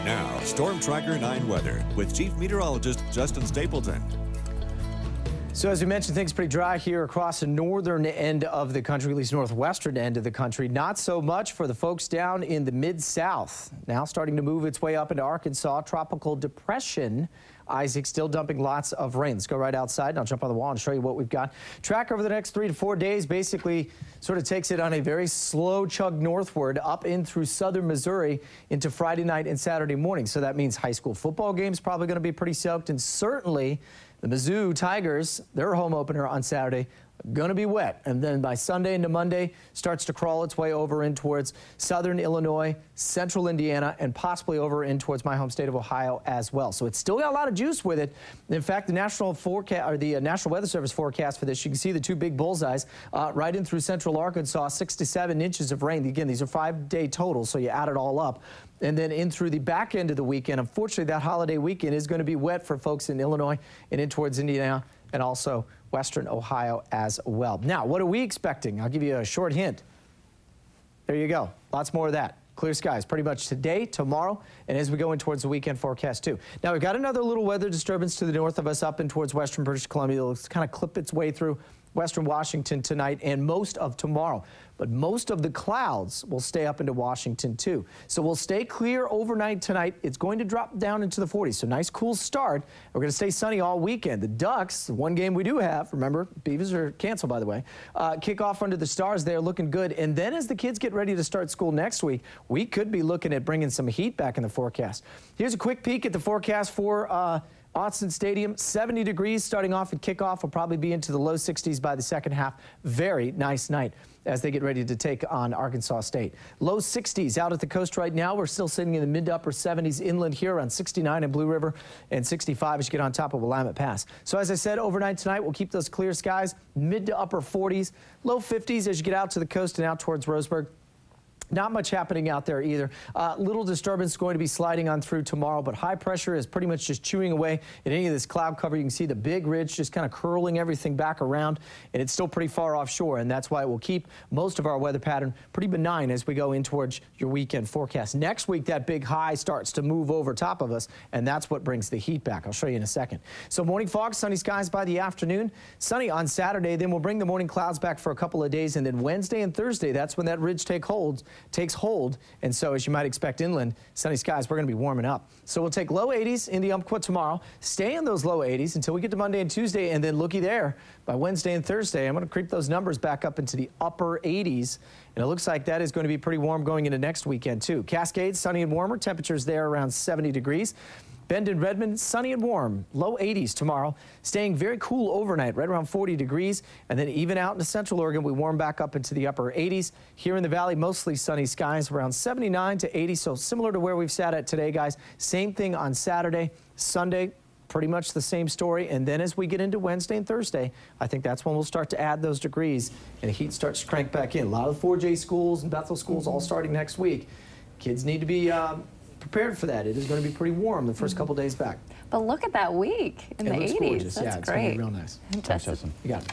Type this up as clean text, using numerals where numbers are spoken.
Now, Storm Tracker 9 weather with Chief Meteorologist Justin Stapleton. So as we mentioned, things pretty dry here across the northern end of the country, at least northwestern end of the country. Not so much for the folks down in the mid-south. Now starting to move its way up into Arkansas. Tropical depression, Isaac, still dumping lots of rain. Let's go right outside and I'll jump on the wall and show you what we've got. Track over the next 3 to 4 days basically sort of takes it on a very slow chug northward up in through southern Missouri into Friday night and Saturday morning. So that means high school football games probably going to be pretty soaked, and certainly the Mizzou Tigers, their home opener on Saturday, going to be wet. And then by Sunday into Monday, starts to crawl its way over in towards southern Illinois, central Indiana, and possibly over in towards my home state of Ohio as well. So it's still got a lot of juice with it. In fact, the National Weather Service forecast for this, you can see the two big bullseyes right in through central Arkansas, 6 to 7 inches of rain. Again, these are 5-day totals, so you add it all up. And then in through the back end of the weekend. Unfortunately, that holiday weekend is going to be wet for folks in Illinois and in towards Indiana and also western Ohio as well. Now, what are we expecting? I'll give you a short hint. There you go. Lots more of that. Clear skies pretty much today, tomorrow, and as we go in towards the weekend forecast too. Now, we've got another little weather disturbance to the north of us up in towards western British Columbia. It'll kind of clip its way through western Washington tonight and most of tomorrow. But most of the clouds will stay up into Washington too. So we'll stay clear overnight tonight. It's going to drop down into the 40s. So nice cool start. We're going to stay sunny all weekend. The Ducks, the one game we do have, remember, Beavers are canceled by the way, kick off under the stars. They're looking good. And then as the kids get ready to start school next week, we could be looking at bringing some heat back in the forecast. Here's a quick peek at the forecast for Autzen Stadium. 70 degrees starting off at kickoff. Will probably be into the low 60s by the second half. Very nice night as they get ready to take on Arkansas State. Low 60s out at the coast right now. We're still sitting in the mid to upper 70s inland here, around 69 in Blue River and 65 as you get on top of Willamette Pass. So as I said, overnight tonight we'll keep those clear skies, mid to upper 40s, low 50s as you get out to the coast and out towards Roseburg. Not much happening out there either. Little disturbance going to be sliding on through tomorrow, but high pressure is pretty much just chewing away at any of this cloud cover. You can see the big ridge just kind of curling everything back around, and it's still pretty far offshore, and that's why it will keep most of our weather pattern pretty benign as we go in towards your weekend forecast. Next week, that big high starts to move over top of us, and that's what brings the heat back. I'll show you in a second. So morning fog, sunny skies by the afternoon. Sunny on Saturday, then we'll bring the morning clouds back for a couple of days, and then Wednesday and Thursday, that's when that ridge takes hold, and so as you might expect inland, sunny skies, we're going to be warming up. So we'll take low 80s in the Umpqua tomorrow, stay in those low 80s until we get to Monday and Tuesday, and then looky there, by Wednesday and Thursday, I'm going to creep those numbers back up into the upper 80s, and it looks like that is going to be pretty warm going into next weekend too. Cascades, sunny and warmer, temperatures there around 70 degrees. Bend and Redmond, sunny and warm, low 80s tomorrow, staying very cool overnight, right around 40 degrees, and then even out into central Oregon, we warm back up into the upper 80s. Here in the valley, mostly sunny skies, around 79 to 80, so similar to where we've sat at today, guys. Same thing on Saturday, Sunday, pretty much the same story, and then as we get into Wednesday and Thursday, I think that's when we'll start to add those degrees, and the heat starts to crank back in. A lot of the 4J schools and Bethel schools all starting next week. Kids need to be prepared for that. It is going to be pretty warm the first couple days back. But look at that week in the 80s. Gorgeous. That's yeah, it's great. Going to be real nice. Thanks, Justin. You got it.